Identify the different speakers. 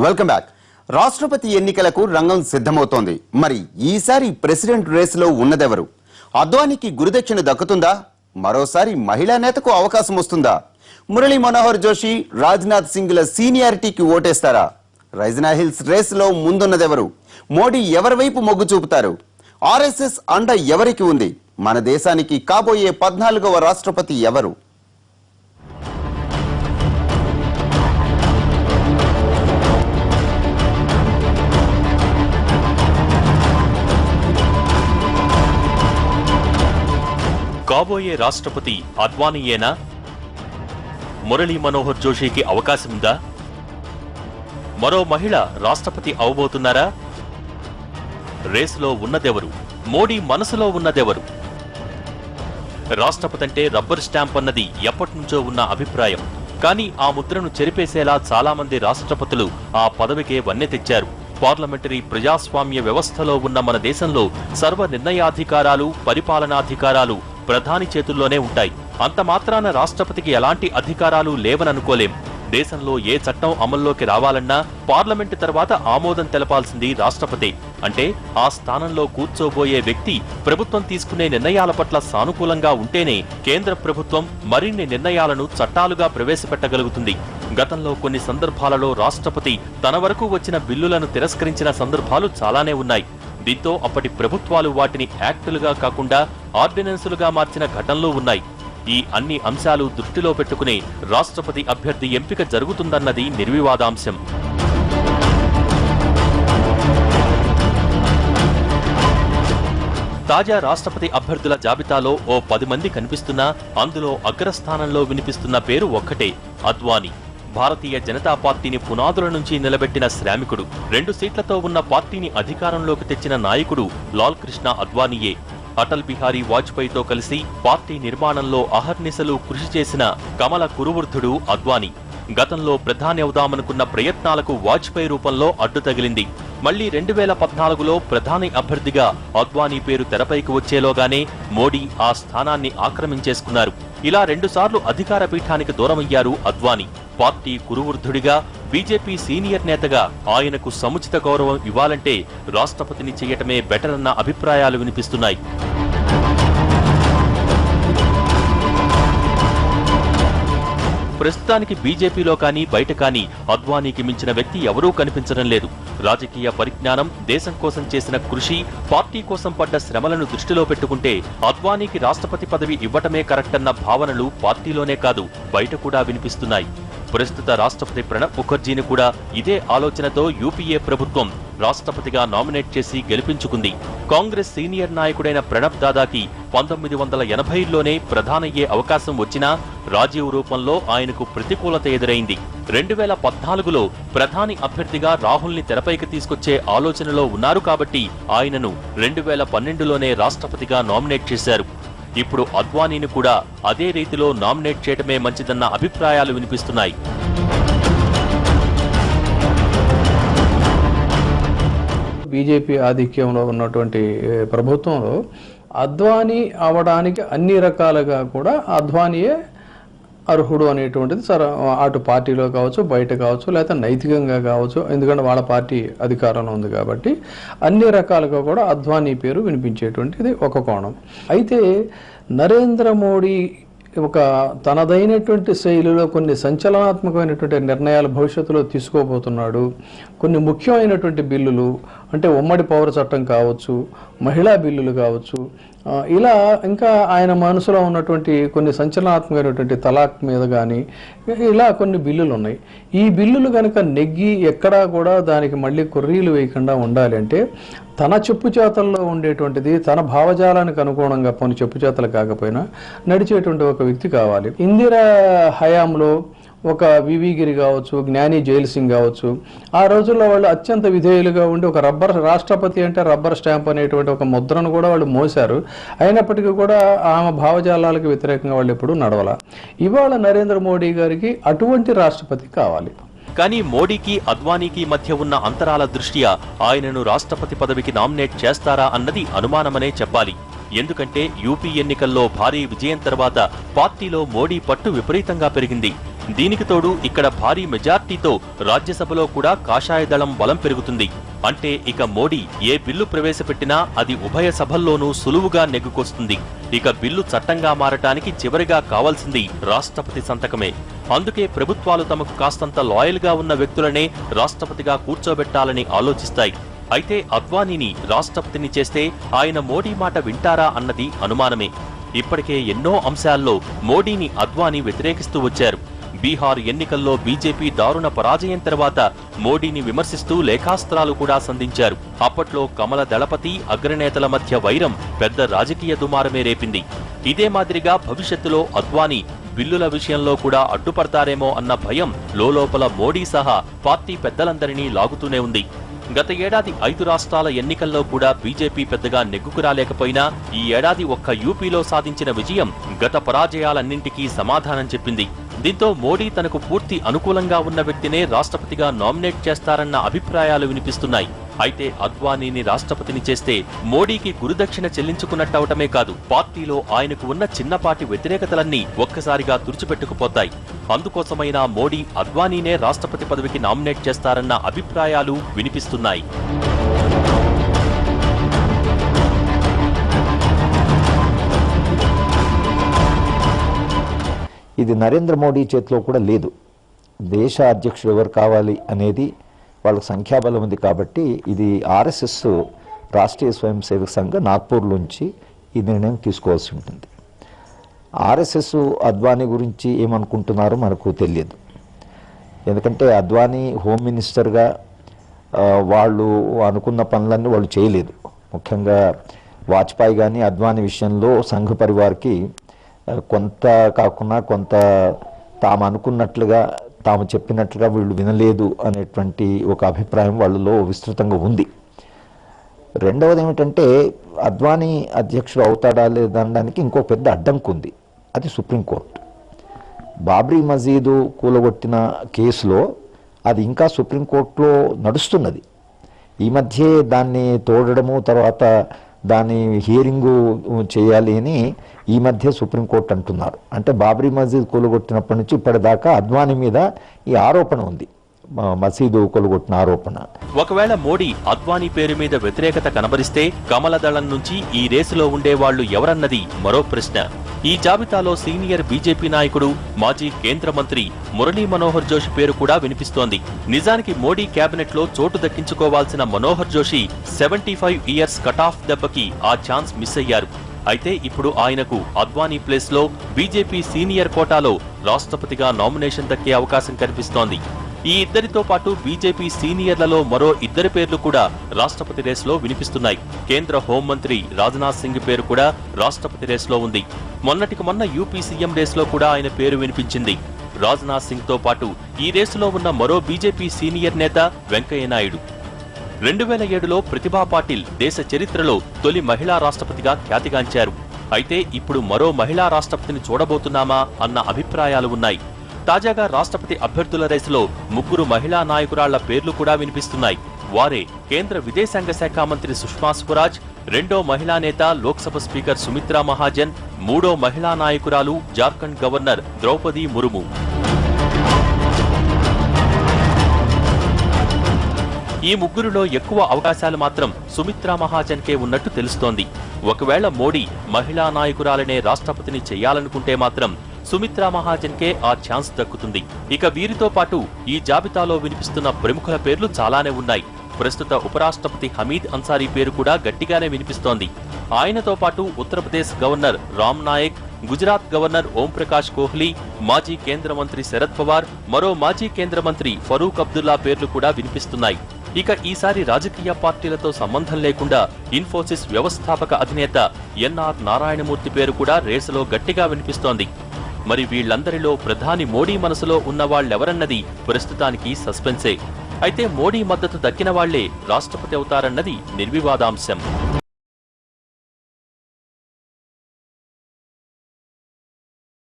Speaker 1: Welcome back. రాష్ట్రపతి ఎన్నికలకు రంగం సిద్ధమవుతోంది. మరి ఈసారి ప్రెసిడెంట్ రేసులో ఉన్నదెవరు? అద్వానీకి గురుదక్షిణ దక్కుతుందా? మరోసారి మహిళా నేతకు అవకాశం వస్తుందా? మురళీ మనోహర్ జోషి, రాజ్నాథ్ సింగ్ల సీనియారిటీకి ఓటేస్తారా? రైజనా హిల్స్ రేసులో ముందున్నదెవరు? మోడీ ఎవరి వైపు మొగ్గు చూపుతారు? ఆర్ఎస్ఎస్ అండ ఎవరికి ఉంది? మన దేశానికి కాబోయే 14వ రాష్ట్రపతి ఎవరు?
Speaker 2: కాబోయే రాష్ట్రపతి అద్వానీయేనా? మురళీ మనోహర్ జోషికి అవకాశముందా? మరో మహిళ రాష్ట్రపతి అవబోతున్నారా? రేసులో ఉన్నదెవరు? మోడీ మనసులో ఉన్నదెవరు? రాష్ట్రపతి అంటే రబ్బర్ స్టాంప్ అన్నది ఎప్పటినుంచో ఉన్న అభిప్రాయం. కానీ ఆ ముద్రను చెరిపేసేలా చాలా మంది రాష్ట్రపతులు ఆ పదవికే వన్నె తెచ్చారు. పార్లమెంటరీ ప్రజాస్వామ్య వ్యవస్థలో ఉన్న మన దేశంలో సర్వ నిర్ణయాధికారాలు, పరిపాలనాధికారాలు ప్రధాని చేతుల్లోనే ఉంటాయి. అంత మాత్రాన రాష్ట్రపతికి ఎలాంటి అధికారాలు లేవననుకోలేం. దేశంలో ఏ చట్టం అమల్లోకి రావాలన్నా పార్లమెంటు తర్వాత ఆమోదం తెలపాల్సింది రాష్ట్రపతి. అంటే ఆ స్థానంలో కూర్చోబోయే వ్యక్తి ప్రభుత్వం తీసుకునే నిర్ణయాల పట్ల సానుకూలంగా ఉంటేనే కేంద్ర ప్రభుత్వం మరిన్ని నిర్ణయాలను చట్టాలుగా ప్రవేశపెట్టగలుగుతుంది. గతంలో కొన్ని సందర్భాలలో రాష్ట్రపతి తన వరకు వచ్చిన బిల్లులను తిరస్కరించిన సందర్భాలు చాలానే ఉన్నాయి. దీంతో అప్పటి ప్రభుత్వాలు వాటిని యాక్టులుగా కాకుండా ఆర్డినెన్సులుగా మార్చిన ఘటనలు ఉన్నాయి. ఈ అన్ని అంశాలు దృష్టిలో పెట్టుకునే రాష్ట్రపతి అభ్యర్థి ఎంపిక జరుగుతుందన్నది నిర్వివాదాంశం. తాజా రాష్ట్రపతి అభ్యర్థుల జాబితాలో ఓ 10 మంది కనిపిస్తున్నా అందులో అగ్రస్థానంలో వినిపిస్తున్న పేరు ఒక్కటే, అద్వానీ. భారతీయ జనతా పార్టీని పునాదుల నుంచి నిలబెట్టిన శ్రామికుడు, 2 సీట్లతో ఉన్న పార్టీని అధికారంలోకి తెచ్చిన నాయకుడు లాల్ కృష్ణ అద్వానీయే. అటల్ బిహారీ వాజ్పేయితో కలిసి పార్టీ నిర్మాణంలో అహర్నిశలు కృషి చేసిన కమల కురువృద్ధుడు అద్వానీ. గతంలో ప్రధాని అవుదామనుకున్న ప్రయత్నాలకు వాజ్పేయి రూపంలో అడ్డు తగిలింది. మళ్లీ 2014లో ప్రధాని అభ్యర్థిగా అద్వానీ పేరు తెరపైకి వచ్చేలోగానే మోడీ ఆ స్థానాన్ని ఆక్రమించేసుకున్నారు. ఇలా 2 సార్లు అధికార పీఠానికి దూరమయ్యారు అద్వానీ. పార్టీ కురువృద్ధుడిగా, బీజేపీ సీనియర్ నేతగా ఆయనకు సముచిత గౌరవం ఇవ్వాలంటే రాష్ట్రపతిని చేయటమే బెటర్ అన్న అభిప్రాయాలు వినిపిస్తున్నాయి. ప్రస్తుతానికి బీజేపీలో కానీ బయట కానీ అద్వానీకి మించిన వ్యక్తి ఎవరూ కనిపించడం లేదు. రాజకీయ పరిజ్ఞానం, దేశం కోసం చేసిన కృషి, పార్టీ కోసం పడ్డ శ్రమలను దృష్టిలో పెట్టుకుంటే అద్వానీకి రాష్ట్రపతి పదవి ఇవ్వటమే కరెక్ట్ అన్న భావనలు పార్టీలోనే కాదు బయట కూడా వినిపిస్తున్నాయి. ప్రస్తుత రాష్ట్రపతి ప్రణబ్ ముఖర్జీని కూడా ఇదే ఆలోచనతో యూపీఏ ప్రభుత్వం రాష్ట్రపతిగా నామినేట్ చేసి గెలిపించుకుంది. కాంగ్రెస్ సీనియర్ నాయకుడైన ప్రణబ్ దాదాకి 1980లోనే ప్రధానయ్యే అవకాశం వచ్చినా రాజీవ్ రూపంలో ఆయనకు ప్రతికూలత ఎదురైంది. 2014లో ప్రధాని అభ్యర్థిగా రాహుల్ని తెరపైకి తీసుకొచ్చే ఆలోచనలో ఉన్నారు కాబట్టి ఆయనను 2012లోనే రాష్ట్రపతిగా నామినేట్ చేశారు. ఇప్పుడు అద్వానీని కూడా అదే రీతిలో నామినేట్ చేయటమే మంచిదన్న అభిప్రాయాలు వినిపిస్తున్నాయి.
Speaker 3: బీజేపీ ఆధిక్యంలో ఉన్నటువంటి ప్రభుత్వంలో అద్వానీ అవడానికి అన్ని రకాలుగా కూడా అద్వానీయే అర్హుడు అనేటువంటిది అటు పార్టీలో కావచ్చు, బయట కావచ్చు, లేకపోతే నైతికంగా కావచ్చు. ఎందుకంటే వాళ్ళ పార్టీ అధికారంలో ఉంది కాబట్టి అన్ని రకాలుగా కూడా అద్వానీ పేరు వినిపించేటువంటిది ఒక కోణం. అయితే నరేంద్ర మోడీ ఒక తనదైనటువంటి శైలిలో కొన్ని సంచలనాత్మకమైనటువంటి నిర్ణయాలు భవిష్యత్తులో తీసుకోబోతున్నాడు. కొన్ని ముఖ్యమైనటువంటి బిల్లులు అంటే ఉమ్మడి పౌర చట్టం కావచ్చు, మహిళా బిల్లులు కావచ్చు, ఇలా ఇంకా ఆయన మనసులో ఉన్నటువంటి కొన్ని సంచలనాత్మకమైనటువంటి తలాక్ మీద కానీ ఇలా కొన్ని బిల్లులు ఉన్నాయి. ఈ బిల్లులు కనుక నెగ్గి ఎక్కడా కూడా దానికి మళ్ళీ కొర్రీలు వేయకుండా ఉండాలి అంటే తన చెప్పుచేతల్లో ఉండేటువంటిది, తన భావజాలానికి అనుగుణంగా కొన్ని చెప్పుచేతలు కాకపోయినా నడిచేటువంటి ఒక వ్యక్తి కావాలి. ఇందిరా హయాంలో ఒక వివి గిరి కావచ్చు, జ్ఞాని జైల్ సింగ్ కావచ్చు, ఆ రోజుల్లో వాళ్ళు అత్యంత విధేయులుగా ఉండి ఒక రాష్ట్రపతి అంటే రబ్బర్ స్టాంప్ అనేటువంటి ఒక ముద్రను కూడా వాళ్ళు మోశారు. అయినప్పటికీ కూడా ఆమె భావజాలాలకు వ్యతిరేకంగా వాళ్ళు ఎప్పుడూ నడవల. ఇవాళ నరేంద్ర మోడీ గారికి అటువంటి రాష్ట్రపతి కావాలి.
Speaker 2: కానీ మోడీకి అద్వానీకి మధ్య ఉన్న అంతరాల దృష్ట్యా ఆయనను రాష్ట్రపతి పదవికి నామినేట్ చేస్తారా అన్నది అనుమానమనే చెప్పాలి. ఎందుకంటే యూపీ ఎన్నికల్లో భారీ విజయం తర్వాత పార్టీలో మోడీ పట్టు విపరీతంగా పెరిగింది. దీనికి తోడు ఇక్కడ భారీ మెజార్టీతో రాజ్యసభలో కూడా కాషాయ దళం బలం పెరుగుతుంది. అంటే ఇక మోడీ ఏ బిల్లు ప్రవేశపెట్టినా అది ఉభయ సభల్లోనూ సులువుగా నెగ్గుకొస్తుంది. ఇక బిల్లు చట్టంగా మారటానికి చివరిగా కావాల్సింది రాష్ట్రపతి సంతకమే. అందుకే ప్రభుత్వాలు తమకు కాస్తంత లాయల్ గా ఉన్న వ్యక్తులనే రాష్ట్రపతిగా కూర్చోబెట్టాలని ఆలోచిస్తాయి. అయితే అద్వానీని రాష్ట్రపతిని చేస్తే ఆయన మోడీ మాట వింటారా అన్నది అనుమానమే. ఇప్పటికే ఎన్నో అంశాల్లో మోడీని అద్వానీ వ్యతిరేకిస్తూ వచ్చారు. బీహార్ ఎన్నికల్లో బీజేపీ దారుణ పరాజయం తర్వాత మోడీని విమర్శిస్తూ లేఖాస్త్రాలు కూడా సంధించారు. అప్పట్లో కమల దళపతి అగ్రనేతల మధ్య వైరం పెద్ద రాజకీయ దుమారమే రేపింది. ఇదే మాదిరిగా భవిష్యత్తులో అద్వానీ బిల్లుల విషయంలో కూడా అడ్డుపడతారేమో అన్న భయం లోలోపల మోడీ సహా పార్టీ పెద్దలందరినీ లాగుతూనే ఉంది. గత ఏడాది 5 రాష్ట్రాల ఎన్నికల్లో కూడా బీజేపీ పెద్దగా నెగ్గుకురాలేకపోయినా ఈ ఏడాది ఒక్క యూపీలో సాధించిన విజయం గత పరాజయాలన్నింటికీ సమాధానం చెప్పింది. దీంతో మోడీ తనకు పూర్తి అనుకూలంగా ఉన్న వ్యక్తినే రాష్ట్రపతిగా నామినేట్ చేస్తారన్న అభిప్రాయాలు వినిపిస్తున్నాయి. అయితే అద్వానీని రాష్ట్రపతిని చేస్తే మోడీకి గురుదక్షిణ చెల్లించుకున్నట్టవటమే కాదు, పార్టీలో ఆయనకు ఉన్న చిన్నపాటి వ్యతిరేకతలన్నీ ఒక్కసారిగా తుడిచిపెట్టుకుపోతాయి. అందుకోసమైనా మోడీ అద్వానీనే రాష్ట్రపతి పదవికి నామినేట్ చేస్తారన్న అభిప్రాయాలు వినిపిస్తున్నాయి.
Speaker 4: ఇది నరేంద్ర మోడీ చేతిలో కూడా లేదు. దేశ అధ్యక్షుడు ఎవరు కావాలి అనేది వాళ్ళకి సంఖ్యాబలం ఉంది కాబట్టి ఇది ఆర్ఎస్ఎస్ రాష్ట్రీయ స్వయం సేవక సంఘ నాగ్పూర్లోంచి ఈ నిర్ణయం తీసుకోవాల్సి ఉంటుంది. ఆర్ఎస్ఎస్ అద్వానీ గురించి ఏమనుకుంటున్నారో మనకు తెలియదు. ఎందుకంటే అద్వానీ హోమ్ మినిస్టర్గా వాళ్ళు అనుకున్న పనులన్నీ వాళ్ళు చేయలేదు. ముఖ్యంగా వాజ్పేయి కానీ అద్వానీ విషయంలో సంఘ్ పరివార్కి కొంత కాకుండా కొంత తాము అనుకున్నట్లుగా తాము చెప్పినట్లుగా వీళ్ళు వినలేదు అనేటువంటి ఒక అభిప్రాయం వాళ్ళలో విస్తృతంగా ఉంది. రెండవది ఏమిటంటే అద్వానీ అధ్యక్షుడు అవుతాడా లేదనడానికి ఇంకో పెద్ద అడ్డంకు ఉంది. అది సుప్రీంకోర్టు. బాబ్రీ మసీదు కూలగొట్టిన కేసులో అది ఇంకా సుప్రీంకోర్టులో నడుస్తున్నది. ఈ మధ్యే దాన్ని తోడడము, తర్వాత దాని హియరింగు చేయాలి అని ఈ మధ్య సుప్రీంకోర్టు అంటున్నారు. అంటే బాబ్రీ మసీద్ కూలగొట్టినప్పటి నుంచి ఇప్పటిదాకా అద్వానీ మీద ఈ ఆరోపణ ఉంది, మసీదు కొలుగొట్టిన ఆరోపణ.
Speaker 2: ఒకవేళ మోడీ అద్వానీ పేరు మీద వ్యతిరేకత కనబరిస్తే కమల దళం నుంచి ఈ రేసులో ఉండేవాళ్లు ఎవరన్నది మరో ప్రశ్న. ఈ జాబితాలో సీనియర్ బీజేపీ నాయకుడు, మాజీ కేంద్ర మంత్రి మురళీ మనోహర్ జోషి పేరు కూడా వినిపిస్తోంది. నిజానికి మోడీ కేబినెట్ లో చోటు దక్కించుకోవాల్సిన మనోహర్ జోషి 75 ఇయర్స్ కటాఫ్ దెబ్బకి ఆ ఛాన్స్ మిస్ అయ్యారు. అయితే ఇప్పుడు ఆయనకు అద్వానీ ప్లేస్ లో బీజేపీ సీనియర్ కోటాలో రాష్ట్రపతిగా నామినేషన్ దక్కే అవకాశం కనిపిస్తోంది. ఈ ఇద్దరితో పాటు బీజేపీ సీనియర్లలో మరో 2 పేర్లు కూడా రాష్ట్రపతి రేసులో వినిపిస్తున్నాయి. కేంద్ర హోంమంత్రి రాజ్నాథ్ సింగ్ పేరు కూడా రాష్ట్రపతి రేసులో ఉంది. మొన్నటికి మొన్న యూపీ సీఎం రేసులో కూడా ఆయన పేరు వినిపించింది. రాజ్నాథ్ సింగ్ తో పాటు ఈ రేసులో ఉన్న మరో బీజేపీ సీనియర్ నేత వెంకయ్యనాయుడు. 2007లో ప్రతిభా పాటిల్ దేశ చరిత్రలో తొలి మహిళా రాష్ట్రపతిగా ఖ్యాతిగాంచారు. అయితే ఇప్పుడు మరో మహిళా రాష్ట్రపతిని చూడబోతున్నామా అన్న అభిప్రాయాలు ఉన్నాయి. తాజాగా రాష్ట్రపతి అభ్యర్థుల రేసులో 3 మహిళా నాయకురాళ్ల పేర్లు కూడా వినిపిస్తున్నాయి. వారే కేంద్ర విదేశాంగ శాఖ మంత్రి సుష్మా స్వరాజ్, 2వ మహిళా నేత లోక్సభ స్పీకర్ సుమిత్రా మహాజన్, 3వ మహిళా నాయకురాలు జార్ఖండ్ గవర్నర్ ద్రౌపది ముర్ము. ఈ 3లో ఎక్కువ అవకాశాలు మాత్రం సుమిత్రా మహాజన్కే ఉన్నట్టు తెలుస్తోంది. ఒకవేళ మోడీ మహిళా నాయకురాలనే రాష్ట్రపతిని చేయాలనుకుంటే మాత్రం సుమిత్రా మహాజన్కే ఆ ఛాన్స్ దక్కుతుంది. ఇక వీరితో పాటు ఈ జాబితాలో వినిపిస్తున్న ప్రముఖుల పేర్లు చాలానే ఉన్నాయి. ప్రస్తుత ఉపరాష్ట్రపతి హమీద్ అన్సారీ పేరు కూడా గట్టిగానే వినిపిస్తోంది. ఆయనతో పాటు ఉత్తరప్రదేశ్ గవర్నర్ రామ్ నాయక్, గుజరాత్ గవర్నర్ ఓం ప్రకాష్ కోహ్లీ, మాజీ కేంద్ర మంత్రి శరద్ పవార్, మరో మాజీ కేంద్ర మంత్రి ఫరూక్ అబ్దుల్లా పేర్లు కూడా వినిపిస్తున్నాయి. ఇక ఈసారి రాజకీయ పార్టీలతో సంబంధం లేకుండా ఇన్ఫోసిస్ వ్యవస్థాపక అధినేత ఎన్ఆర్ నారాయణమూర్తి పేరు కూడా రేసులో గట్టిగా వినిపిస్తోంది. మరి వీళ్లందరిలో ప్రధాని మోడీ మనసులో ఉన్నవాళ్లెవరన్నది ప్రస్తుతానికి సస్పెన్సే. అయితే మోడీ మద్దతు దక్కిన వాళ్లే రాష్ట్రపతి అవుతారన్నది నిర్వివాదాంశం.